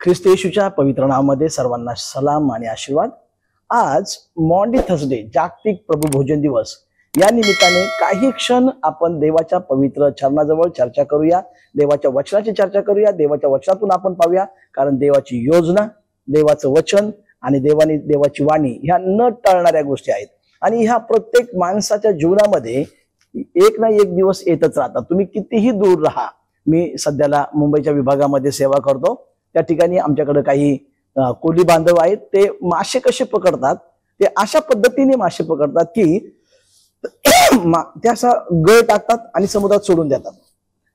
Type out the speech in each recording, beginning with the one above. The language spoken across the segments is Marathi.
ख्रिस्त येशूच्या पवित्र नावामध्ये सर्वांना सलाम आणि आशीर्वाद। आज मॉन्डी थर्सडे जागतिक प्रभू भोजन दिवस या निमित्ताने काही क्षण आपण देवाच्या पवित्र चरणाजवळ चर्चा करूया, देवाच्या वचनाची चर्चा करूया, देवाच्या वचनातून आपण पाहूया। कारण देवाची योजना, देवाचं वचन आणि देवाची वाणी ह्या न टळणाऱ्या गोष्टी आहेत आणि ह्या प्रत्येक माणसाच्या जीवनामध्ये एक ना एक दिवस येतच राहतात। तुम्ही कितीही दूर राहा, मी सध्याला मुंबईच्या विभागामध्ये सेवा करतो, त्या ठिकाणी आमच्याकडे काही कोली बांधव आहेत। ते मासे कसे पकडतात, ते अशा पद्धतीने मासे पकडतात की ते असा गळ टाकतात आणि समुद्रात सोडून देतात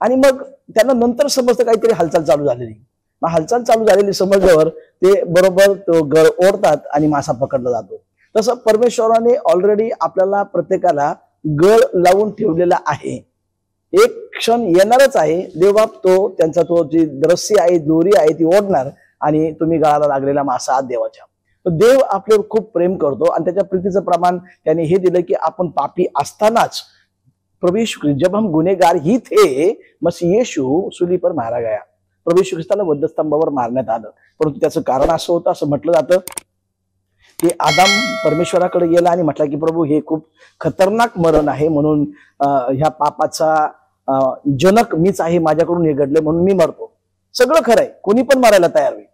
आणि मग त्यांना नंतर समजतं काहीतरी हालचाल चालू झालेली। मग हालचाल चालू झालेली समजल्यावर ते बरोबर तो गळ ओढतात आणि मासा पकडला जातो। तसं परमेश्वराने ऑलरेडी आपल्याला प्रत्येकाला गळ लावून ठेवलेला आहे। एक क्षण येणारच आहे, देवबाप त्यांचा जी रस्सी आहे, दोरी आहे ती ओढणार आणि तुम्ही गळाला लागलेला मासा आत देवाच्या। देव आपल्यावर खूप प्रेम करतो आणि त्याच्या प्रीतीचं प्रमाण त्याने हे दिलं की आपण पापी असतानाच प्रभु यीशु ख्रिस्त, जब हम गुनेगार ही थे मसीह यीशु सूली पर मारा गया। प्रभु यीशु ख्रिस्ताला वधस्तंभावर मारण्यात आलं, परंतु त्याचं कारण असं होतं, असं म्हटलं जातं की आदाम परमेश्वराकडे गेला आणि म्हटला की प्रभू हे खूप खतरनाक मरण आहे, म्हणून ह्या पापाचा जनक मीच आहे, माझ्याकडून हे घडले म्हणून मी मरतो। सगळं खरंय, कोणी पण मारायला तयार होईल,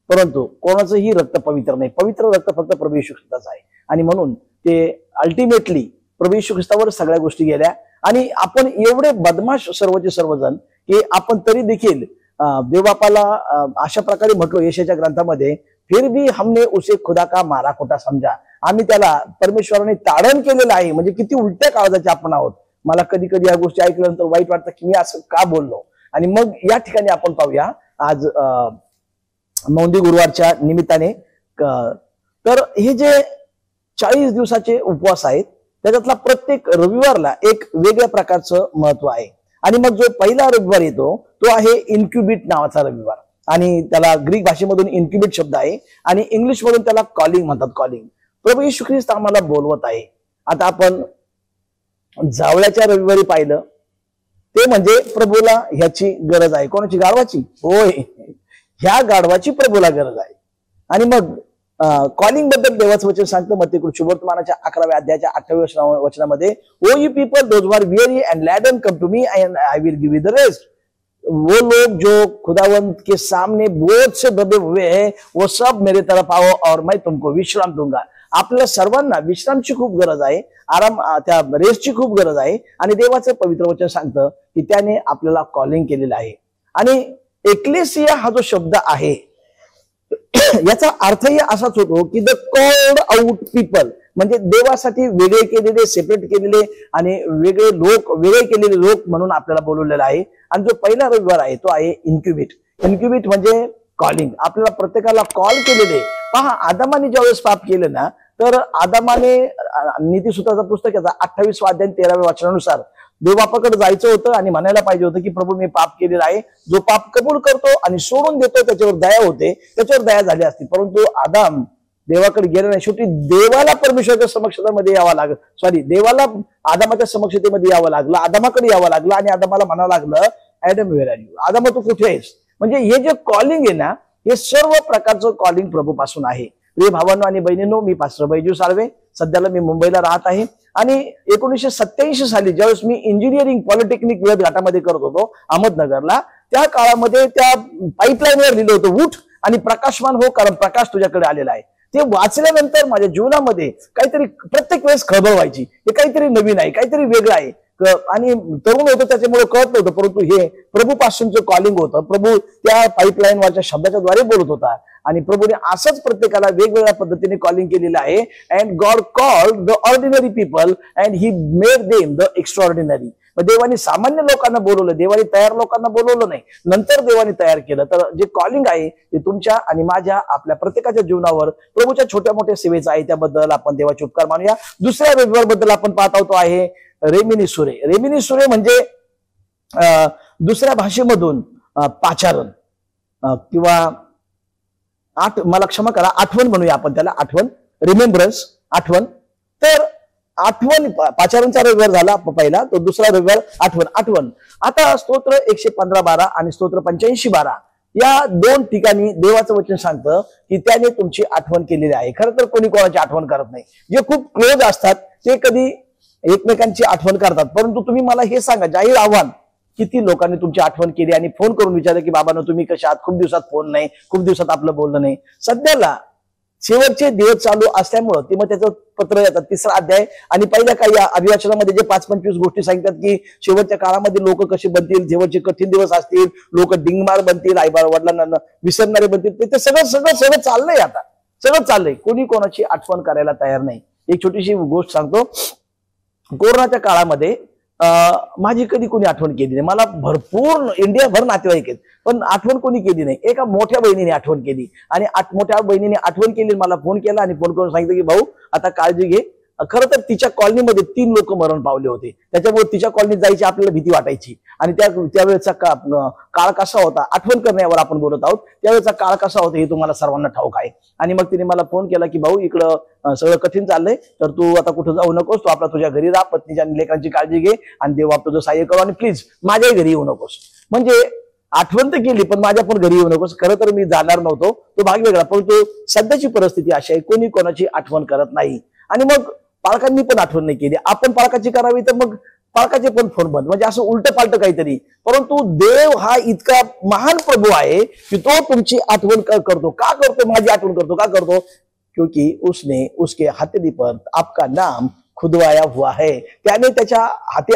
परंतु कोणाचंही रक्त पवित्र नाही। पवित्र रक्त फक्त प्रभु यीशु ख्रिस्ताचं आहे आणि म्हणून ते अल्टिमेटली प्रभु यीशु ख्रिस्तावर सगळ्या गोष्टी गेल्या। आणि आपण एवढे बदमाश सर्वचे सर्वजण की आपण तरी देखील देवबापाला अशा प्रकारे म्हटलो यशाच्या ग्रंथामध्ये, फिर भी हमने उसे खुदा का मारा खोटा समजा। आम्ही त्याला परमेश्वराने ताडण केलेलं आहे। म्हणजे किती उलट्या काळजाचे आपण आहोत। मला कधी कधी या गोष्टी ऐकल्यानंतर वाईट वाटतं की मी असं का बोललो। आणि मग या ठिकाणी आपण पाहूया आज मौंदी गुरुवारच्या निमित्ताने, तर हे जे 40 दिवसाचे उपवास आहेत त्याच्यातला प्रत्येक रविवारला एक वेगळ्या प्रकारचं महत्व आहे। आणि मग जो पहिला रविवार येतो तो आहे इन्क्युबिट नावाचा रविवार, आणि त्याला ग्रीक भाषेमधून इन्क्युबिट शब्द आहे आणि इंग्लिश मधून त्याला कॉलिंग म्हणतात, कॉलिंग। प्रभु यीशु ख्रिस्त आम्हाला बोलवत आहे। आता आपण जावळ्याच्या रविवारी पाहिलं, ते म्हणजे प्रभूला ह्याची गरज आहे। कोणाची? गाढवाची। होय, ह्या गाढवाची प्रभूला गरज आहे। आणि मग कॉलिंग बद्दल देवाचं वचन सांगतं मत्ती शुभवर्तमानाच्या 11व्या अध्यायाच्या 28व्या वचनामध्ये, O you people those who are weary and laden come to me and I will give you the rest। वो लोग जो खुदावंत के सामने बोझ से दबे हुए हैं वो सब मेरे तरफ आओ और मैं तुमको विश्राम दूंगा। आपल्या सर्वांना विश्रामची खूप गरज आहे, आराम, त्या रेस्टची खूप गरज आहे। आणि देवाचं पवित्र वचन सांगतं की त्याने आपल्याला कॉलिंग केलेलं आहे। आणि एक्लेसिया हा जो शब्द आहे याचा अर्थही असाच होतो की द कॉल्ड आउट पीपल, म्हणजे देवासाठी वेगळे केलेले, सेपरेट केलेले आणि वेगळे केलेले लोक म्हणून आपल्याला बोलवलेलं आहे। आणि जो पहिला रविवार आहे तो आहे इन्क्युबिट। इन्क्युबिट म्हणजे कॉलिंग, आपल्याला प्रत्येकाला कॉल केलेले। पहा, आदामाने ज्यावेळेस पाप केलं ना, तर आदामाने नीतिसूत्राचं पुस्तक याचा 28 अध्याय 13व्या वचनानुसार देवबापाकडे जायचं होतं आणि म्हणायला पाहिजे होतं की प्रभू मी पाप केलेला आहे। जो पाप कबूल करतो आणि सोडून देतो त्याच्यावर दया होते, त्याच्यावर दया झाली असती, परंतु आदाम देवाकडे गेला नाही। शेवटी देवाला परमेश्वराच्या समक्षतेमध्ये यावं लागलं, देवाला आदामाच्या समक्षतेमध्ये यावं लागलं, आदामाकडे यावं लागलं आणि आदामाला म्हणावं लागलं, ऍडम वेअर आर यू, आदामा तू कुठे आहेस। म्हणजे हे जे कॉलिंग आहे ना, हे सर्व प्रकारचं कॉलिंग प्रभू पासून आहे। प्रिय भावांनो आणि बहिणींनो, मी पास्टर बैजू साळवे, सध्याला मी मुंबईला राहत आहे। आणि 1987 साली ज्यावेळेस मी इंजिनिअरिंग पॉलिटेक्निक वेळ घाटामध्ये करत होतो अहमदनगरला, त्या काळामध्ये त्या पाईपलाईनवर लिहिलं होतं, उठ आणि प्रकाशमान हो कारण प्रकाश तुझ्याकडे आलेला आहे। ते वाचल्यानंतर माझ्या जीवनामध्ये काहीतरी प्रत्येक वेळेस खळबळ व्हायची, हे काहीतरी नवीन आहे, काहीतरी वेगळं आहे। आणि तरुण होतं त्याच्यामुळे कळत नव्हतं, परंतु हे प्रभू पासूनचं कॉलिंग होतं। प्रभू त्या पाईपलाईनवरच्या शब्दाच्या द्वारे बोलत होता आणि प्रभूने असंच प्रत्येकाला वेगवेगळ्या पद्धतीने कॉलिंग केलेलं आहे। And God called the ordinary people and he made them the extraordinary. देवाने सामान्य लोकांना बोलवलं, देवाने तयार लोकांना बोलवलं नाही, नंतर देवाने तयार केलं। तर जे कॉलिंग आहे ते तुमच्या आणि माझ्या, आपल्या प्रत्येकाच्या जीवनावर प्रभूच्या छोट्या मोठ्या सेवेचं आहे, त्याबद्दल आपण देवाचे उपकार मानूया। दुसऱ्या रविवार बद्दल आपण पाहत आहोत आहे रेमिनी सुरे। रेमिनी सुरे म्हणजे दुसऱ्या भाषेमधून पाचारण किंवा मला क्षमा करा, आठवण म्हणूया आपण त्याला, आठवण, रिमेंबरन्स, आठवण। तर आठवण, पाचारणचा रविवार झाला पहिला, तो दुसरा रविवार आठवण। आता स्तोत्र 115:12 आणि स्तोत्र 85:12 या दोन ठिकाणी देवाचं वचन सांगतं की त्याने तुमची आठवण केलेली आहे. खरं तर कोणी कोणाची आठवण करत नाही. जे खूप क्लोज असतात ते कधी एकमेकांची आठवण करतात. परंतु तुम्ही मला हे सांगा, जाहीर आव्हान, किती लोकांनी तुमची आठवण केली आणि फोन करून विचारलं की बाबांनो तुम्ही कशा आहात, खूप दिवसात फोन नाही, खूप दिवसात आपलं बोलणं नाही. सध्याला शेवटचे दिवस चालू असल्यामुळं ते मग त्याचं पत्र येतात 3रा अध्याय आणि पहिल्या काही अभिवाचनामध्ये जे 5-25 गोष्टी सांगतात की शेवटच्या काळामध्ये लोक कसे बनतील, शेवटचे कठीण दिवस असतील, लोक डिंगमार बनतील, आईबार वडिलांना विसरणारे बनतील. ते सगळं सगळं सगळं चाललंय. आता सगळं चाललंय. कोणी कोणाची आठवण करायला तयार नाही. एक छोटीशी गोष्ट सांगतो. कोरोनाच्या काळामध्ये माझी कधी कोणी आठवण केली नाही. मला भरपूर इंडियाभर नातेवाईक आहेत, पण आठवण कोणी केली नाही. एका मोठ्या बहिणीने आठवण केली आणि मोठ्या बहिणीने आठवण केली, मला फोन केला आणि फोन करून सांगितलं की भाऊ आता काळजी घे. खरं तर तिच्या कॉलनीमध्ये 3 लोक मरण पावले होते. त्याच्यामुळे तिच्या कॉलनीत जायची आपल्याला भीती वाटायची. आणि त्यावेळेचा काळ कसा होता, आठवण करण्यावर आपण बोलत आहोत, त्यावेळेचा काळ कसा होता हे तुम्हाला सर्वांना ठाऊक आहे. आणि मग तिने मला फोन केला की भाऊ इकडं सगळं कठीण चाललंय, तर तू आता कुठं जाऊ नकोस, तू आपला तुझ्या घरी राहा, पत्नीच्या आणि लेकरांची काळजी घे आणि देव तुझं सहाय्य करू आणि प्लीज माझ्याही घरी येऊ नकोस. म्हणजे आठवण तर केली पण माझ्या पण घरी येऊ नकोस. खरं तर मी जाणार नव्हतो, तो भाग वेगळा. परंतु सध्याची परिस्थिती अशी आहे, कोणी कोणाची आठवण करत नाही. आणि मग पालकांनी पण आठवण नाही केली. आपण पालकाची करावी तर मग पालकाचे पण फोन बंद, म्हणजे असं उलट पालट काहीतरी. परंतु देव हा इतका महान प्रभू आहे की तो तुमची आठवण करतो. का करतो? माझी आठवण करतो. का करतो? क्योंकि उसने उसके हथेली पर आपका नाम खुदवाया हुआ है. त्याने त्याच्या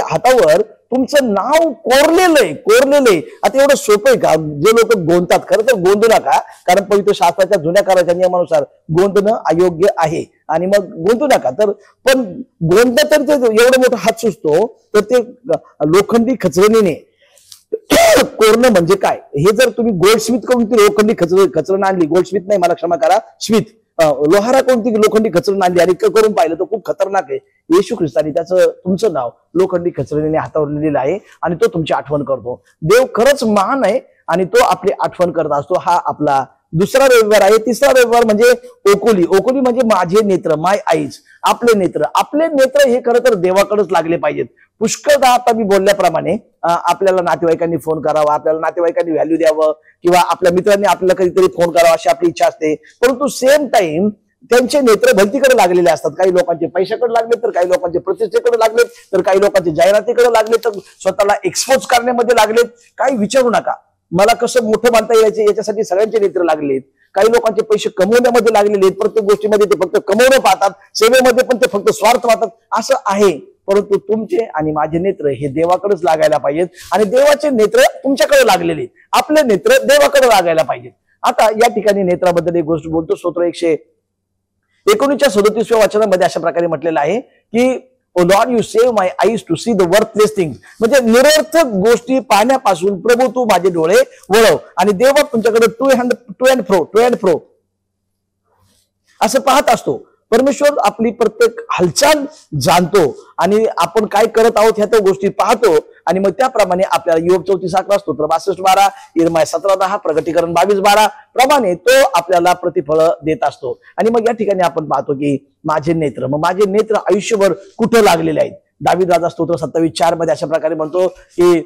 हातावर तुमचं नाव कोरलेलंय. आता एवढं सोपं आहे का? जे लोक गोंदतात, खरं तर गोंदू नका, कारण पवित्र शास्त्राच्या जुन्या काळाच्या नियमानुसार गोंदणं अयोग्य आहे आणि मग गोंदू नका. तर पण गोंदलं तर ते एवढं मोठं हात सुचतो, तर ते लोखंडी खचरणीने कोरणं म्हणजे काय हे जर तुम्ही गोल्डस्मिथ कडून ती लोखंडी खचरण आणली, गोल्डस्मिथ नाही, मला क्षमा करा, स्मिथ, लोहारा कोणती लोखंडी खचरण आणली आणि करून पाहिलं तर खूप खतरनाक आहे. येशू ख्रिस्तानी त्याचं तुमचं नाव लोखंडी खचरणीने हातावर लिहिलेलं आहे आणि तो तुमची आठवण करतो. देव खरंच महान आहे आणि तो आपली आठवण करत असतो. हा आपला 2रा रविवार आहे. 3रा रविवार म्हणजे ओकुली म्हणजे माझे नेत्र, माय आईज, आपले नेत्र हे खरं तर देवाकडेच लागले पाहिजेत. पुष्कळदा आता मी बोलल्याप्रमाणे आपल्याला नातेवाईकांनी फोन करावा, आपल्याला नातेवाईकांनी व्हॅल्यू द्यावं किंवा आपल्या मित्रांनी आपल्याला कधीतरी फोन करावा अशी आपली इच्छा असते. परंतु सेम टाइम त्यांचे नेत्र भलतीकडे लागलेले असतात. काही लोकांचे पैशाकडे लागले, तर काही लोकांचे प्रतिष्ठेकडे लागलेत, तर काही लोकांचे जाहिरातीकडे लागले, तर स्वतःला एक्सपोज करण्यामध्ये लागलेत. काही विचारू नका. मला कसं मोठं बांधता यायचे याच्यासाठी सगळ्यांचे नेत्र लागलेत. काही लोकांचे पैसे कमवण्यामध्ये लागलेले आहेत. प्रत्येक गोष्टीमध्ये ते फक्त कमवणं पाहतात, सेवेमध्ये पण ते फक्त स्वार्थ पाहतात, असं आहे. परंतु तुमचे आणि माझे नेत्र हे देवाकडेच लागायला पाहिजेत आणि देवाचे नेत्र तुमच्याकडे लागलेले, आपले नेत्र देवाकडे लागायला पाहिजेत. आता या ठिकाणी नेत्राबद्दल एक गोष्ट बोलतो. स्तोत्र 119च्या 37व्या वचनामध्ये अशा प्रकारे म्हटलेलं आहे की O Lord you save my eyes to see the worthless things. म्हणजे निरर्थक गोष्टी पाहण्यापासून प्रभू तू माझे डोळे वळव. आणि देव तुमच्याकडे टू अँड फ्रो असं पाहत असतो. परमेश्वर आपली प्रत्येक हालचाल जाणतो आणि आपण काय करत आहोत ह्या त्या गोष्टी पाहतो आणि मग त्याप्रमाणे आपल्याला योग 34 स्तोत्र 62:12, इर्माया 17:10, प्रकटीकरण 22:12 प्रमाणे तो आपल्याला प्रतिफळ देत असतो. आणि मग या ठिकाणी आपण पाहतो की माझे नेत्र आयुष्यभर कुठं लागलेले आहेत. दावीद राजा स्तोत्र 27:4 मध्ये अशा प्रकारे म्हणतो की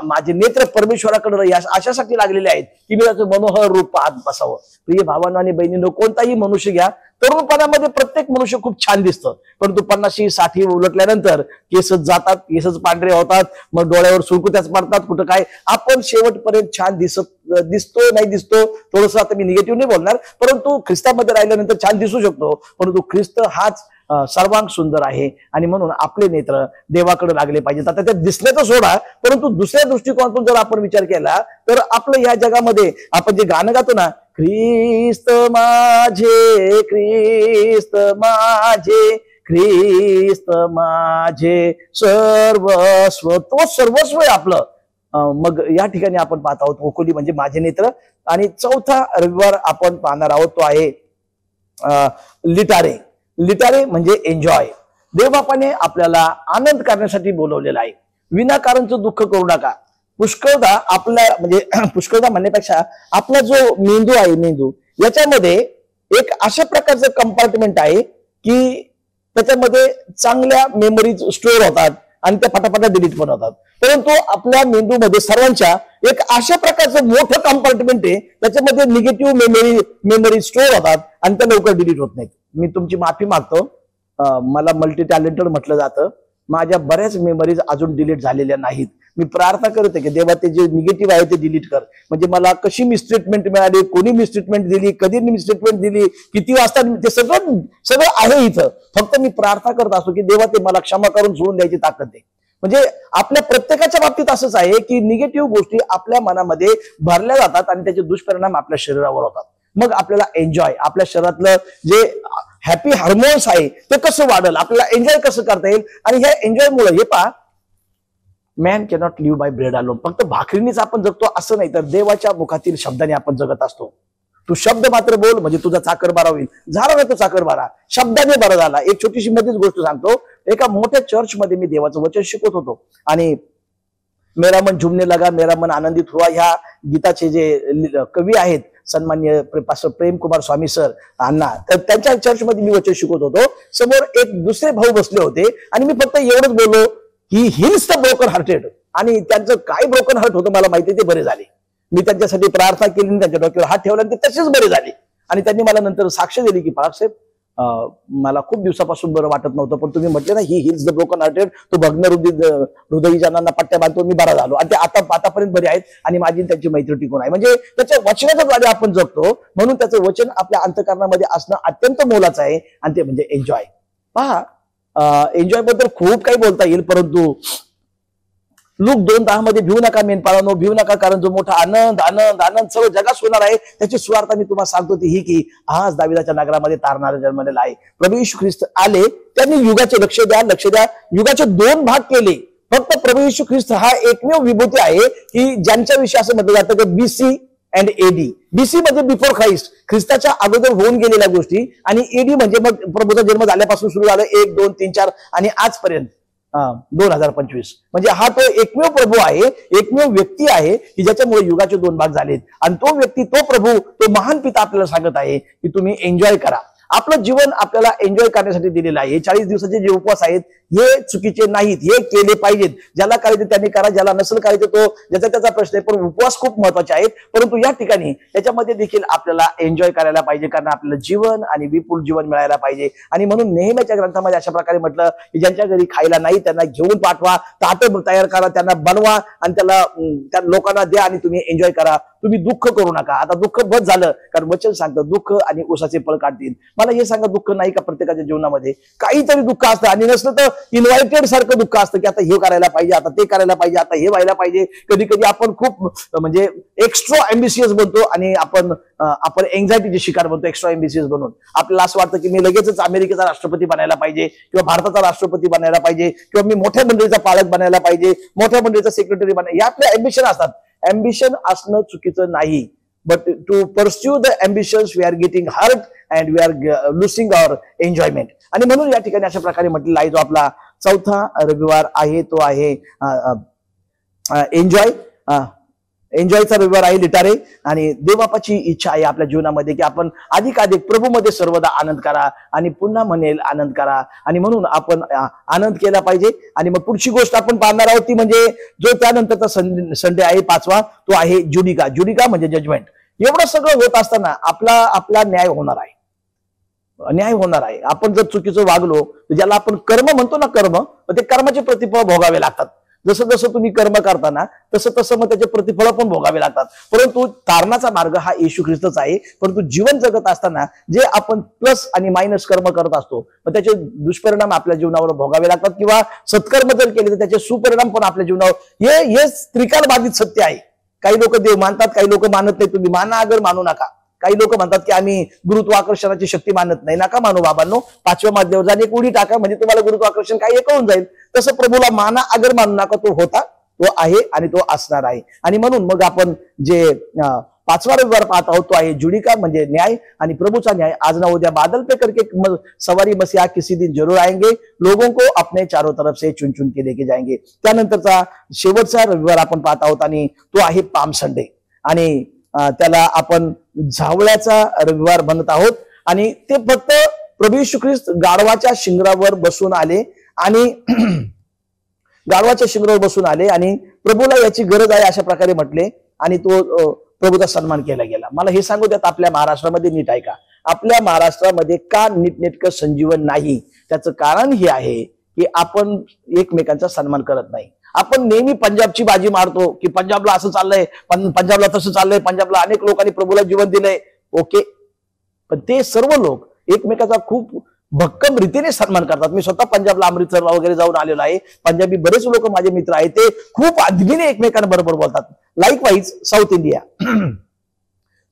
माझे नेत्र परमेश्वराकडे अशासाठी लागलेले आहेत की मी त्याचं मनोहर रूप पाहत बसावं. प्रिय भावांनो आणि बहिणींनो, कोणताही मनुष्य घ्या, तरुणपणामध्ये प्रत्येक मनुष्य खूप छान दिसतं, परंतु 50-60 उलटल्यानंतर केसच जातात, केसच पांढरे होतात, मग डोळ्यावर सुरकुत्याच पडतात, कुठं काय. आपण शेवटपर्यंत छान दिसतो नाही दिसतो, थोडंसं आता मी निगेटिव्ह नाही बोलणार, परंतु ख्रिस्तामध्ये राहिल्यानंतर छान दिसू शकतो, परंतु ख्रिस्त हाच सर्वांग सुंदर आहे. आणि म्हणून आपले नेत्र देवाकडे लागले पाहिजेत. आता ते दिसण्याचं सोडा, परंतु दुसऱ्या दृष्टिकोनातून जर आपण विचार केला तर आपलं या जगामध्ये आपण जे गाणं गातो ना, ख्रिस्त माझे, ख्रिस्त माझे, ख्रिस्त माझे सर्वस्व, तो सर्वस्व आहे आपलं. मग या ठिकाणी आपण पाहत आहोत ओकुली म्हणजे माझे नेत्र. आणि 4था रविवार आपण पाहणार आहोत तो आहे लिटारे म्हणजे एन्जॉय. देवबापाने आपल्याला आनंद करण्यासाठी बोलवलेला आहे. विनाकारणचं दुःख करू नका. पुष्कळदा आपल्या म्हणजे पुष्कळदा म्हणण्यापेक्षा आपला जो मेंदू आहे, मेंदू याच्यामध्ये एक अशा प्रकारचं कंपार्टमेंट आहे की त्याच्यामध्ये चांगल्या मेमरीज स्टोअर होतात आणि त्या फटाफटा डिलीट पण होतात. परंतु आपल्या मेंदूमध्ये सर्वांच्या एक अशा प्रकारचं मोठं कंपार्टमेंट आहे, त्याच्यामध्ये निगेटिव्ह मेमरी स्टोअर होतात आणि त्या लवकर डिलीट होत नाहीत. मी तुमची माफी मागतो, मला मल्टी टॅलेंटेड म्हटलं जातं. माझ्या बऱ्याच मेमरीज अजून डिलीट झालेल्या नाहीत. मी प्रार्थना करते की देवा ते जे निगेटिव्ह आहे ते डिलीट कर. म्हणजे मला कशी मिसट्रीटमेंट मिळाली, कोणी मिसट्रीटमेंट दिली, कधी मिसट्रीटमेंट दिली, किती वाजता, ते सगळं आहे इथं. फक्त मी प्रार्थना करत असतो की देवा ते मला क्षमा करून सोडून द्यायची ताकद दे. म्हणजे आपल्या प्रत्येकाच्या बाबतीत असंच आहे की निगेटिव्ह गोष्टी आपल्या मनामध्ये भरल्या जातात आणि त्याचे दुष्परिणाम आपल्या शरीरावर होतात. मग आपल्याला एन्जॉय, आपल्या शरीरातलं जे हॅपी हार्मोन्स आहे ते कसं वाढेल, आपल्याला एन्जॉय कसं करता येईल. आणि ह्या एन्जॉयमुळे हे पहा, man cannot live by bread alone, फक्त भाकरीनेच आपण जगतो असं नाही, तर देवाच्या मुखातील शब्दाने आपण जगत असतो. तू शब्द मात्र बोल म्हणजे तुझा चाकर बारा होईल. झाला ना तो चाकर बारा, शब्दाने बरा झाला. एक छोटीशी मध्येच गोष्ट सांगतो. एका मोठ्या चर्चमध्ये मी देवाचं वचन शिकवत होतो आणि मेरा मन झुमने लगा, मेरा मन आनंदित हुआ, ह्या गीताचे जे कवी आहेत सन्मान्य पास्टर प्रेम कुमार स्वामी सर अण्णा, तर त्यांच्या चर्चमध्ये मी वचन शिकवत होतो. समोर एक दुसरे भाऊ बसले होते आणि मी फक्त एवढंच बोललो, ही हिल्स द ब्रोकन हार्टेड. आणि त्यांचं काय ब्रोकन हार्ट होतं मला माहिती, ते बरे झाले. मी त्यांच्यासाठी प्रार्थना केली, त्यांच्या डोक्यावर हात ठेवला आणि ते तसेच बरे झाले. आणि त्यांनी मला नंतर साक्ष दिली की बाळासाहेब, मला खूप दिवसापासून बरं वाटत नव्हतं, पण तुम्ही म्हटले ना ही हिल्स द ब्रोकन हार्टेड, तो भग्न हृदयी जनांना पट्ट्या बांधतो, मी बरा झालो. आणि ते आतापर्यंत बरे आहेत आणि माझी त्यांची मैत्री टिकून आहे. म्हणजे त्याच्या वचनाच्या द्वारे आपण जगतो, म्हणून त्याचं वचन आपल्या अंतःकरणामध्ये असणं अत्यंत मोलाचं आहे. आणि ते म्हणजे एन्जॉय. पहा, एन्जॉय बद्दल खूप काही बोलता येईल, परंतु लूक 2:10 मध्ये भिवू नका मेंढपाळांनो, भिवू नका, कारण जो मोठा आनंद आनंद आनंद सर्व जगात होणार आहे त्याची सुवार्ता मी तुम्हाला सांगतो ती ही की आज दाविदाच्या नगरामध्ये तारणारा जन्मलेला आहे. प्रभू येशू ख्रिस्त आले, त्यांनी युगाचे लक्ष द्या, युगाचे 2 भाग केले. फक्त प्रभू येशू ख्रिस्त हा एकमेव विभूती आहे की ज्यांच्या विषयी असं म्हटलं जातं की BC अँड AD. BC म्हणजे बिफोर ख्राइस्ट, ख्रिस्ताच्या अगोदर होऊन गेलेल्या गोष्टी, आणि AD म्हणजे मग प्रभूचा जन्म झाल्यापासून सुरू झालं 1, 2, 3, 4 आणि आजपर्यंत 2025. म्हणजे हा तो एकमेव प्रभू आहे, एकमेव व्यक्ती आहे की ज्याच्यामुळे युगाचे 2 भाग झालेत. आणि तो व्यक्ती, तो प्रभू, तो महान पिता आपल्याला सांगत आहे की तुम्ही एन्जॉय करा. आपलं जीवन आपल्याला एन्जॉय करण्यासाठी दिलेलं आहे. हे 40 दिवसाचे जे उपवास आहेत हे चुकीचे नाहीत, हे केले पाहिजेत. ज्याला करायचे त्यांनी करा, ज्याला नसेल करायचं तो ज्याचा त्याचा प्रश्न आहे. पण उपवास खूप महत्वाचे आहेत. परंतु या ठिकाणी त्याच्यामध्ये देखील आपल्याला एन्जॉय करायला पाहिजे, कारण आपल्याला जीवन आणि विपुल जीवन मिळायला पाहिजे. आणि म्हणून नेहमीच्या ग्रंथामध्ये अशा प्रकारे म्हटलं की ज्यांच्या घरी खायला नाही त्यांना घेऊन पाठवा, ताटं तयार करा, त्यांना बनवा आणि त्या लोकांना द्या आणि तुम्ही एन्जॉय करा. तुम्ही दुःख करू नका. आता दुःख बस झालं, कारण वचन सांगतं दुःख आणि ऊसाचे फळ काढतील. मला हे सांगा, दुःख नाही का प्रत्येकाच्या जीवनामध्ये? काहीतरी दुःख असतं, आणि नसलं तर इन्व्हायटेड सारखं दुःख असतं की आता हे करायला पाहिजे, आता ते करायला पाहिजे, आता हे व्हायला पाहिजे. कधी कधी आपण खूप म्हणजे एक्स्ट्रा एम्बिशियस बनतो आणि आपण एन्झायटीचे शिकार बनतो एक्स्ट्रा एम्बिशियस बनून. आपल्याला असं वाटतं की मी लगेचच अमेरिकेचा राष्ट्रपती बनायला पाहिजे, किंवा भारताचा राष्ट्रपती बनायला पाहिजे, किंवा मी मोठ्या मंडळीचा पालक बनायला पाहिजे, मोठ्या मंडळीचा सेक्रेटरी बनायला. हे आपले एम्बिशन असतात. एम्बिशन असणं चुकीचं नाही, but to pursue the ambitions we are getting hurt and we are losing our enjoyment. आणि म्हणून या ठिकाणी अशा प्रकारे म्हटलेला आहे, जो आपला 4था रविवार आहे तो आहे एन्जॉयचा रविवार आहे, लिटारे. आणि देवबापाची इच्छा आहे आपल्या जीवनामध्ये की आपण अधिकाधिक प्रभूमध्ये सर्वदा आनंद करा, आणि पुन्हा म्हणेल आनंद करा. आणि म्हणून आपण आनंद केला पाहिजे. आणि मग पुढची गोष्ट आपण पाहणार आहोत ती म्हणजे जो त्यानंतरचा संडे आहे 5वा, तो आहे जुडिका. जुडिका म्हणजे जजमेंट. एवढं सगळं होत असताना आपला न्याय होणार आहे, न्याय होणार आहे. आपण जर चुकीचं वागलो, ज्याला आपण कर्म म्हणतो ना, कर्म, ते कर्माचे प्रतिफळ भोगावे लागतात. जसं जसं तुम्ही कर्म करताना तसं तसं मग त्याचे प्रतिफळ पण भोगावे लागतात. परंतु तारणाचा मार्ग हा येशू ख्रिस्तच आहे. परंतु जीवन जगत असताना जे आपण प्लस आणि मायनस कर्म करत असतो, मग त्याचे दुष्परिणाम आपल्या जीवनावर भोगावे लागतात, किंवा सत्कर्म जर केले तर त्याचे सुपरिणाम पण आपल्या जीवनावर. हे त्रिकाल बाधित सत्य आहे. काही लोक देव मानतात, काही लोक मानत नाही. तुम्ही माना अगर मानू नका. काही लोक म्हणतात की आम्ही गुरुत्वाकर्षणाची शक्ती मानत नाही. नका मानू बाबांनो. 5व्या मजल्यावर जाऊन एक उडी टाका, म्हणजे तुम्हाला गुरुत्वाकर्षण काय हे कळून जाईल. तसं प्रभूला माना अगर मानू नका. तो होता, तो आहे आणि तो असणार आहे. आणि म्हणून मग आपण जे 5वा रविवार पाहत आहोत तो आहे जुडिका म्हणजे न्याय. आणि प्रभूचा न्याय आज ना उद्या बादल पे करके सवारी मसीहा किसी दिन जरूर आएंगे, लोगों को अपने चारों तरफ से चुन चुन के लेके जाएंगे. त्यानंतरचा शेवटचा रविवार आपण पाहत आहोत आणि तो आहे पाम संडे. आणि त्याला आपण झावळ्याचा रविवार बनत आहोत. आणि ते फक्त प्रभू येशू ख्रिस्त गाढवाच्या शिंगरावर बसून आले आणि गाढवाच्या शिंगरावर बसून आले आणि प्रभूला याची गरज आहे अशा प्रकारे म्हटले आणि तो प्रभूचा सन्मान केला गेला. मला हे सांगू द्यात, आपल्या महाराष्ट्रामध्ये नीट आहे का, आपल्या महाराष्ट्रामध्ये का नीटनेटकं संजीवन नाही? त्याचं कारण हे आहे की आपण एकमेकांचा सन्मान करत नाही. आपण नेहमी पंजाबची बाजी मारतो की पंजाबला असं चाललंय, पंजाबला तसं चाललंय, पंजाबला अनेक लोकांनी प्रभूला जीवन दिलंय. ओके, पण ते सर्व लोक एकमेकाचा खूप भक्कम रीतीने सन्मान करतात. मी स्वतः पंजाबला अमृतसरला वगैरे जाऊन आलेलो आहे. पंजाबी बरेच लोक माझे मित्र आहेत, ते खूप आदबीने एकमेकांबरोबर बोलतात. लाईकवाईज साऊथ इंडिया,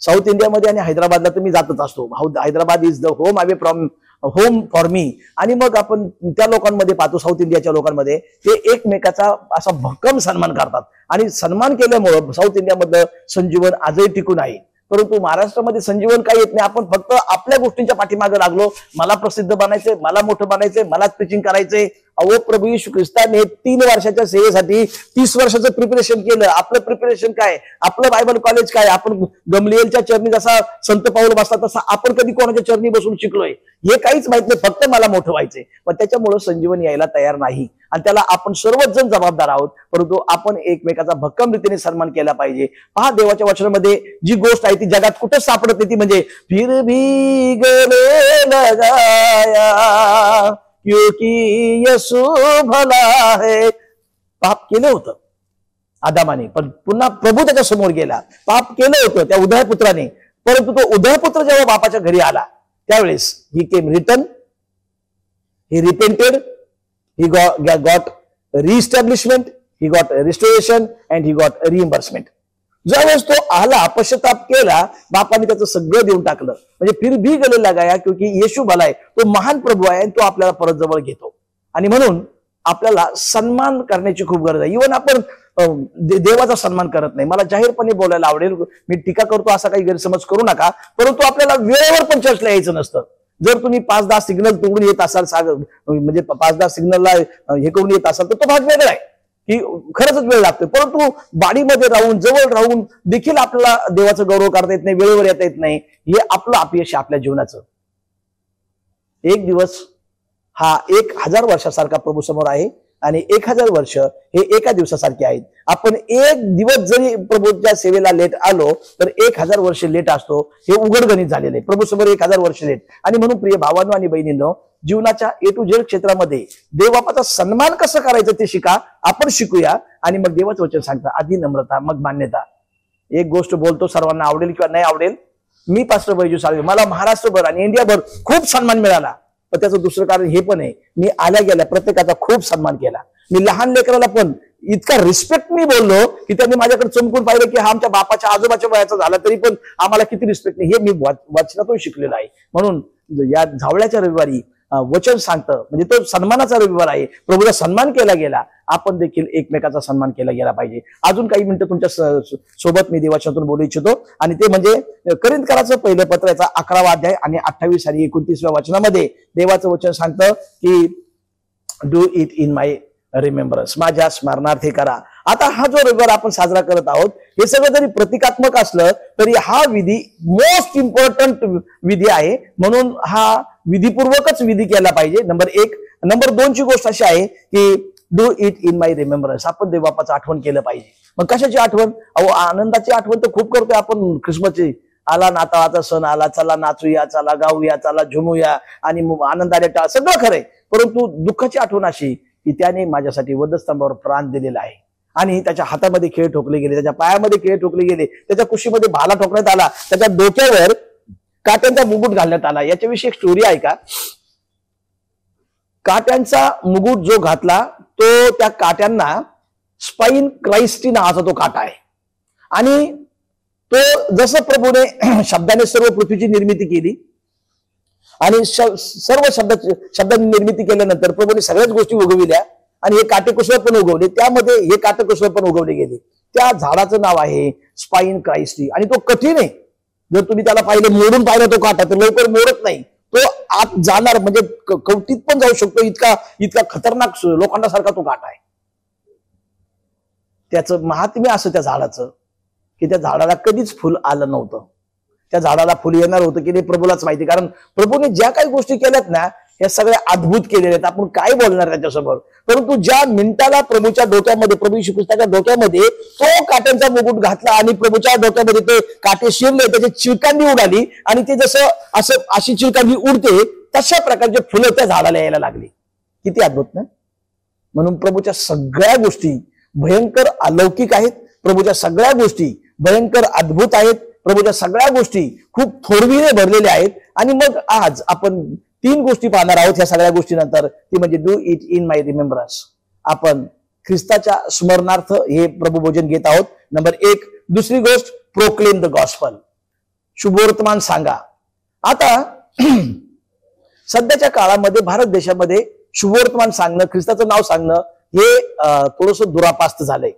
साऊथ इंडियामध्ये आणि हैदराबादला तर मी जातच असतो. Hyderabad is the home away from home for me. आणि मग आपण त्या लोकांमध्ये पाहतो, साऊथ इंडियाच्या लोकांमध्ये ते एकमेकाचा असा भक्कम सन्मान करतात आणि सन्मान केल्यामुळं साऊथ इंडियामधलं संजीवन आजही टिकून आहे. परंतु महाराष्ट्रामध्ये संजीवन काही येत नाही. आपण फक्त आपल्या गोष्टींच्या पाठीमागे लागलो. मला प्रसिद्ध बनायचंय, मला मोठं बनायचंय, मलाच प्रीचिंग करायचंय. अहो, प्रभू येशू ख्रिस्ताने 3 वर्षाच्या सेवेसाठी 30 वर्षाचं प्रिपरेशन केलं. आपलं प्रिपरेशन काय? आपलं बायबल कॉलेज काय? आपण गमलिएलच्या चरणी जसा संत पाऊल बसला तसा आपण कधी कोणाच्या चरणी बसून शिकलोय? हे काहीच माहित नाही, फक्त मला मोठं व्हायचंय. पण त्याच्यामुळं संजीवन यायला तयार नाही आणि त्याला आपण सर्वच जण जबाबदार आहोत. परंतु आपण एकमेकाचा भक्कम रीतीने सन्मान केला पाहिजे. पहा, देवाच्या वचनामध्ये जी गोष्ट आहे ती जगात कुठंच सापडत नाही. ती म्हणजे फिर भी गले लगाया क्योंकि यसू भला है. पाप केलं होतं आदामाने, पण पुन्हा प्रभू त्याच्या समोर गेला. पाप केलं होतं त्या उदयपुत्राने, परंतु तो उदयपुत्र जेव्हा बापाच्या घरी आला त्यावेळेस he came return, he repented, he got reestablishment, he got restoration and he got reimbursement. ज्यावेळेस तो आला, पश्चाताप केला, बापाने त्याचं सगळं देऊन टाकलं. म्हणजे फिर भी गले लगाया क्योंकि येशू भला आहे, तो महान प्रभू आहे आणि तो आपल्याला परत जवळ घेतो. आणि म्हणून आपल्याला सन्मान करण्याची खूप गरज आहे. इव्हन आपण देवाचा सन्मान करत नाही. मला जाहीरपणे बोलायला आवडेल, मी टीका करतो असा काही गैरसमज करू नका, परंतु आपल्याला वेळेवर पण चर्चला यायचं नसतं. जर तुम्ही 5-10 सिग्नल तोडून येत असाल, म्हणजे 5-10 सिग्नलला हे करून येत असाल तर तो भाग वेगळा आहे की खरंच वेळ लागतोय. परंतु बाडीमध्ये राहून, जवळ राहून देखील आपल्याला देवाचा गौरव करता येत नाही, वेळेवर येता येत नाही. हे आपलं अपयश आपल्या जीवनाचं. एक दिवस हा 1000 वर्षासारखा प्रभू समोर आहे आणि 1000 वर्ष हे एका दिवसासारखे आहेत. आपण एक दिवस जरी प्रभूच्या सेवेला लेट आलो तर 1000 वर्ष लेट असतो. हे उघडगणित झालेलं आहे. प्रभू समोर 1000 वर्ष लेट. आणि म्हणून प्रिय भावांनो आणि बहिणींनो, जीवनाच्या A to Z क्षेत्रामध्ये देवबापाचा सन्मान कसं करायचं ते शिका, आपण शिकूया. आणि मग देवाचं वचन सांगता, आधी नम्रता मग मान्यता. एक गोष्ट बोलतो, सर्वांना आवडेल किंवा नाही आवडेल, मी पास्टर बैजू साळवे, मला महाराष्ट्रभर आणि इंडियाभर खूप सन्मान मिळाला. पण त्याचं दुसरं कारण हे पण आहे, मी आल्या गेल्या प्रत्येकाचा खूप सन्मान केला. मी लहान लेकराला पण इतका रिस्पेक्ट मी बोललो की त्यांनी माझ्याकडे चमकून पाहिलं की हा आमच्या बापाच्या आजोबाच्या वयाचा झाला तरी पण आम्हाला किती रिस्पेक्ट नाही. हे मी वचनातून शिकलेलं आहे. म्हणून या झावळ्याच्या रविवारी वचन सांगतं, म्हणजे तो सन्मानाचा रविवार आहे. प्रभूचा सन्मान केला गेला, आपण देखील एकमेकाचा सन्मान केला गेला पाहिजे. अजून काही मिनिटं तुमच्या सोबत मी देवाच्यातून बोलू इच्छितो आणि ते म्हणजे करिंथकराचं पहिलं पत्र, याचा 11वा अध्याय आणि 28 आणि 29व्या वचनामध्ये देवाचं वचन सांगतं की do it in my remembrance, माझ्या स्मरणार्थ हे करा. आता हा जो रविवार आपण साजरा करत आहोत, हे सगळं जरी प्रतिकात्मक असलं तरी हा विधी मोस्ट इम्पॉर्टंट विधी आहे. म्हणून हा विधीपूर्वकच विधी केला पाहिजे. नंबर 1. नंबर 2 ची गोष्ट अशी आहे की do it in my remembrance, आपण देवबापाचं आठवण केलं पाहिजे. मग कशाची आठवण? अहो, आनंदाची आठवण तर खूप करतोय आपण. ख्रिसमसची आला, नाताळाचा सण आला, चला नाचूया, चला गाऊया, चला झुमूया आणि आनंदाने टाळ, सगळं खरंय. परंतु दुःखाची आठवण अशी की त्याने माझ्यासाठी वधस्तंभावर प्राण दिलेला आहे आणि त्याच्या हातामध्ये खेळ ठोकले गेले, त्याच्या पायामध्ये खेळ ठोकले गेले, त्याच्या कुशीमध्ये भाला ठोकण्यात आला, त्याच्या डोक्यावर काट्यांचा मुकुट घालण्यात आला. याच्याविषयी एक स्टोरी आहे का? काट्यांचा मुकुट जो घातला तो त्या काट्यांना स्पाइन क्राइस्टी नावाचा तो काटा आहे. आणि तो जसं प्रभूने शब्दाने सर्व पृथ्वीची निर्मिती केली आणि सर्व शब्दांनी निर्मिती केल्यानंतर प्रभूने सगळ्याच गोष्टी उगविल्या आणि हे काटेकुसळ पण उगवले, त्यामध्ये हे काटेकुसळ पण उगवले गेले. त्या झाडाचं नाव आहे स्पाइन क्राइस्टी आणि तो कठीण आहे. जर तुम्ही त्याला पाहिलं, मोडून पाहिलं तो काटा तर लवकर मोडत नाही, तो आत जाणार, म्हणजे कवटीत पण जाऊ शकतो, इतका खतरनाक लोखंडासारखा तो काटा आहे. त्याचं महात्म्य असं त्या झाडाचं की त्या झाडाला कधीच फुल आलं नव्हतं. त्या झाडाला फुल येणार होतं की नाही प्रभूलाच माहिती, कारण प्रभूने ज्या काही गोष्टी केल्यात ना या सगळ्या अद्भुत केलेल्या आहेत, आपण काय बोलणार त्याच्यासमोर. परंतु ज्या मिनिटाला प्रभूच्या डोक्यामध्ये, प्रभू येशू ख्रिस्ताच्या डोक्यामध्ये तो काट्यांचा मुकुट घातला आणि प्रभूच्या डोक्यामध्ये ते काटे शिरले, त्याची चिलकांडी उडाली आणि ते जसं असं अशी चिलकांडी उडते तशा प्रकारचे फुलं त्या झाडाला यायला लागली. किती अद्भुत ना. म्हणून प्रभूच्या सगळ्या गोष्टी भयंकर अलौकिक आहेत, प्रभूच्या सगळ्या गोष्टी भयंकर अद्भुत आहेत, प्रभूच्या सगळ्या गोष्टी खूप थोरवीने भरलेल्या आहेत. आणि मग आज आपण 3 गोष्टी पाहणार आहोत ह्या सगळ्या गोष्टीनंतर. ती म्हणजे do it in my remembrance. आपण ख्रिस्ताच्या स्मरणार्थ हे प्रभू भोजन घेत आहोत. नंबर 1. दुसरी गोष्ट, प्रोक्लेम द गॉस्पल. शुभवर्तमान सांगा. आता सध्याच्या काळामध्ये भारत देशामध्ये शुभवर्तमान सांगणं, ख्रिस्ताचं नाव सांगणं हे थोडस दुरापास्त झालंय.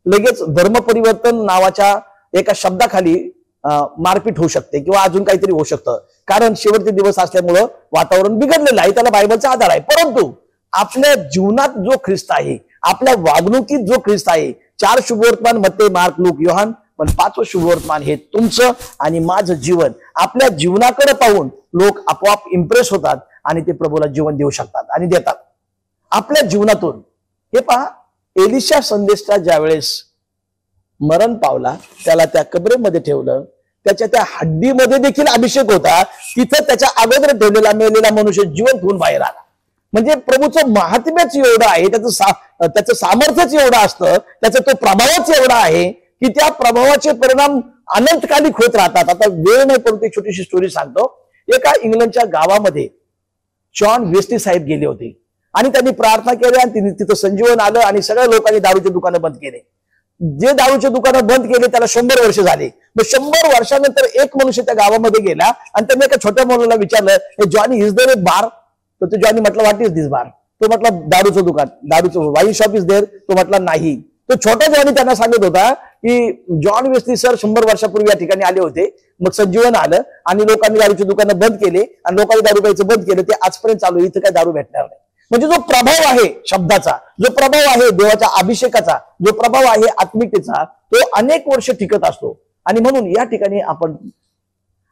लगेच धर्म परिवर्तन नावाच्या एका शब्दाखाली मारपीट होऊ शकते किंवा अजून काहीतरी होऊ शकतं. कारण शेवटचे दिवस असल्यामुळं वातावरण बिघडलेलं आहे, त्याला बायबलचा आधार आहे. परंतु आपल्या जीवनात जो ख्रिस्त आहे, आपल्या वागणुकीत जो ख्रिस्त आहे, 4 शुभवर्तमान मत्ते, मार्क, लूक, योहान, पण 5वं शुभवर्तमान हे तुमचं आणि माझं जीवन. आपल्या जीवनाकडे पाहून लोक आपोआप इम्प्रेस होतात आणि ते प्रभूला जीवन देऊ शकतात आणि देतात. आपल्या जीवनातून हे पहा, एलिशा संदेशचा ज्यावेळेस मरण पावला, त्याला त्या कबरेमध्ये ठेवलं, त्याच्या त्या हड्डीमध्ये देखील अभिषेक होता. तिथं त्याच्या अगोदर ठेवलेला मेलेला मनुष्य जिवंत होऊन बाहेर आला. म्हणजे प्रभूचं महात्म्यच एवढं आहे, त्याचं सामर्थ्यच एवढं असतं, त्याचा तो प्रभावच एवढा आहे की त्या प्रभावाचे परिणाम अनंतकालिक होत राहतात. आता वेळ नाही, परंतु एक छोटीशी स्टोरी सांगतो. एका इंग्लंडच्या गावामध्ये जॉन वेस्ली साहेब गेले होते आणि त्यांनी प्रार्थना केली आणि तिथं संजीवन आलं आणि सगळ्या लोकांनी दारूचे दुकानं बंद केले. जे दारूचे दुकानं बंद केले त्याला 100 वर्ष झाले. मग 100 वर्षानंतर एक मनुष्य त्या गावामध्ये गेला आणि त्यांनी एका छोट्या मुलाला विचारलं, हे जॉनी, इज देअर ए बार? तर तो जॉनी म्हटलं, व्हॉट इज दिस बार? तो म्हटला, दारूचं दुकान, दारूचं वाईन शॉप इज देअर? तो म्हटला, नाही. तो छोटा जॉनी त्यांना सांगत होता की जॉन वेस्ली सर 100 वर्षापूर्वी या ठिकाणी आले होते, मग संजीवन आलं आणि लोकांनी दारूची दुकानं बंद केले आणि लोकांनी दारू प्यायचं बंद केलं. ते आजपर्यंत चालू, इथं काय दारू भेटणार नाही. म्हणजे जो प्रभाव आहे शब्दाचा, जो प्रभाव आहे देवाच्या अभिषेकाचा, जो प्रभाव आहे आत्मिकतेचा, तो अनेक वर्ष टिकत असतो. आणि म्हणून या ठिकाणी आपण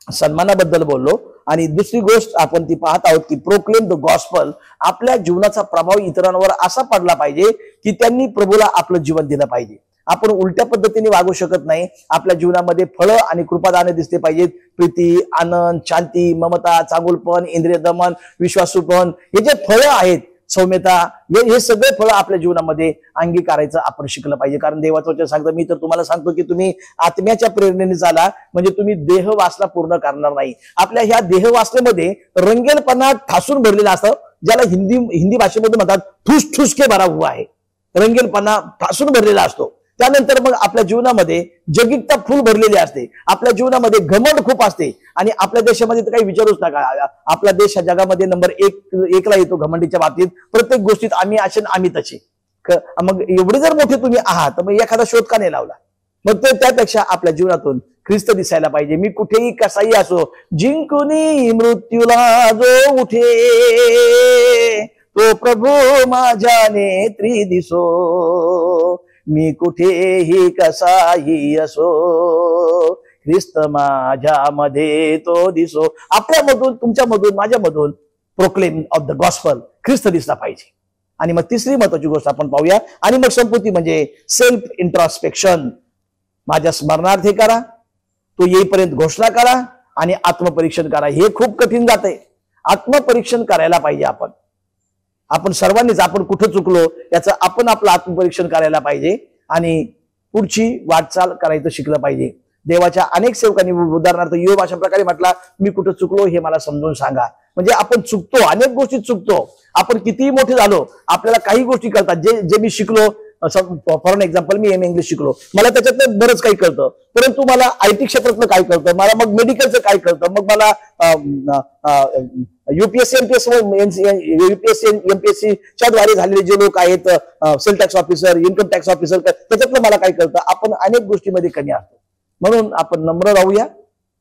सन्मानाबद्दल बोललो. आणि दुसरी गोष्ट आपण ती पाहत आहोत की प्रोक्लेम द गॉस्पल. आपल्या जीवनाचा प्रभाव इतरांवर असा पडला पाहिजे की त्यांनी प्रभूला आपलं जीवन दिलं पाहिजे. आपण उलट्या पद्धतीने वागू शकत नाही. आपल्या जीवनामध्ये फळं आणि कृपादाने दिसले पाहिजेत. प्रीती, आनंद, शांती, ममता, चांगुलपण, इंद्रिय दमन, विश्वासूपण, हे जे फळं आहेत, सौम्यता, हे सगळे फळं आपल्या जीवनामध्ये अंगीकारायचं आपण शिकलं पाहिजे. कारण देवाचं वचन सांगतं, मी तर तुम्हाला सांगतो की तुम्ही आत्म्याच्या प्रेरणेने चाला, म्हणजे तुम्ही देह वासना पूर्ण करणार नाही. आपल्या ह्या देह वासनेमध्ये रंगेलपणा ठासून भरलेला असतं, ज्याला हिंदी भाषेमध्ये म्हणतात ठुस ठुस के भरा हुआ आहे. रंगेलपणा ठासून भरलेला असतो. त्यानंतर मग आपल्या जीवनामध्ये जगिकता फुल भरलेली असते. आपल्या जीवनामध्ये घमंड खूप असते. आणि आपल्या देशामध्ये तर काही विचारूच नका, आपला देश ह्या जगामध्ये नंबर 1 ला येतो घमंडीच्या बाबतीत. प्रत्येक गोष्टीत आम्ही असे आम्ही तसे. मग एवढे जर मोठे तुम्ही आहात तर मग एखादा शोध का नाही लावला? मग त्यापेक्षा आपल्या जीवनातून ख्रिस्त दिसायला पाहिजे. मी कुठेही कसाही असो, जिंकुनी मृत्यूला जो उठे, तो प्रभू माझ्या नेत्री दिसो. मी कुठेही कसाही असो, ख्रिस्त माझ्यामध्ये तो दिसो. आपल्यामधून, तुमच्यामधून, माझ्यामधून प्रोक्लेम ऑफ द गॉस्पल, ख्रिस्त दिसला पाहिजे. आणि मग तिसरी महत्वाची गोष्ट आपण पाहूया आणि मग संपूर्ती म्हणजे सेल्फ इंट्रॉस्पेक्शन. माझ्या स्मरणार्थ करा, तो येईपर्यंत घोषणा करा आणि आत्मपरीक्षण करा. हे खूप कठीण जाते. आत्मपरीक्षण करायला पाहिजे. आपण सर्वांनीच आपण कुठं चुकलो याचं आपण आपलं आत्मपरीक्षण करायला पाहिजे आणि पुढची वाटचाल करायचं शिकलं पाहिजे. देवाच्या अनेक सेवकांनी, उदाहरणार्थ योब अशा प्रकारे म्हटला, मी कुठं चुकलो हे मला समजून सांगा. म्हणजे आपण चुकतो, अनेक गोष्टी चुकतो. आपण कितीही मोठे झालो, आपल्याला काही गोष्टी कळतात. जे मी शिकलो, फॉर एक्झाम्पल मी इंग्लिश शिकलो, मला त्याच्यातलं बरंच काही कळतं. परंतु मला IT क्षेत्रातलं काय कळतं, मला मग मेडिकलचं काय कळतं, मग मला UPSC MPSC च्या द्वारे झालेले जे लोक आहेत, sale tax officer, income tax officer, त्याच्यातलं मला काय कळतं. आपण अनेक गोष्टीमध्ये कमी असतो. म्हणून आपण नम्र राहूया.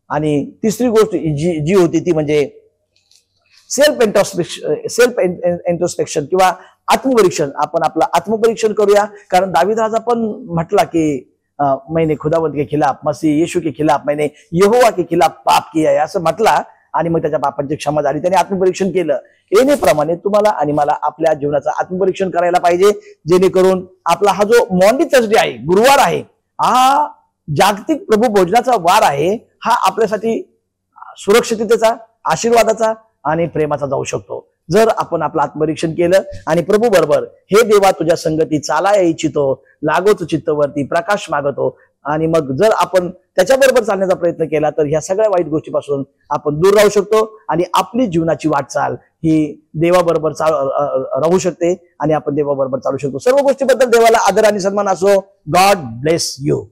आणि तिसरी गोष्ट जी होती ती म्हणजे सेल्फ इंट्रोस्पेक्शन किंवा आत्मपरीक्षण. आपण आपलं आत्मपरीक्षण करूया. कारण दावीद राजा पण म्हटला की मैंने खुदावंत के खिलाफ, मसीह यीशु के खिलाफ, मैंने यहोवा के खिलाफ पाप किया है, असं म्हटला. आणि मग त्याच्या पापांची क्षमा झाली, त्याने आत्मपरीक्षण केलं. येण्याप्रमाणे तुम्हाला आणि मला आपल्या जीवनाचं आत्मपरीक्षण करायला पाहिजे, जेणेकरून आपला हा जो मॉन्डी थर्सडे आहे, गुरुवार आहे, हा जागतिक प्रभू भोजनाचा वार आहे, हा आपल्यासाठी सुरक्षिततेचा, आशीर्वादाचा आणि प्रेमाचा जाऊ शकतो. जर आपण आपलं आत्मपरीक्षण केलं आणि प्रभू बरोबर, हे देवा तुझ्या संगती चालाया इच्छितो, लागोच चित्तवरती प्रकाश मागतो, आणि मग जर आपण त्याच्याबरोबर चालण्याचा प्रयत्न केला तर ह्या सगळ्या वाईट गोष्टीपासून आपण दूर राहू शकतो आणि आपली जीवनाची वाटचाल ही देवाबरोबर राहू शकते आणि आपण देवाबरोबर चालू शकतो. सर्व गोष्टीबद्दल देवाला आदर आणि सन्मान असो. God bless you.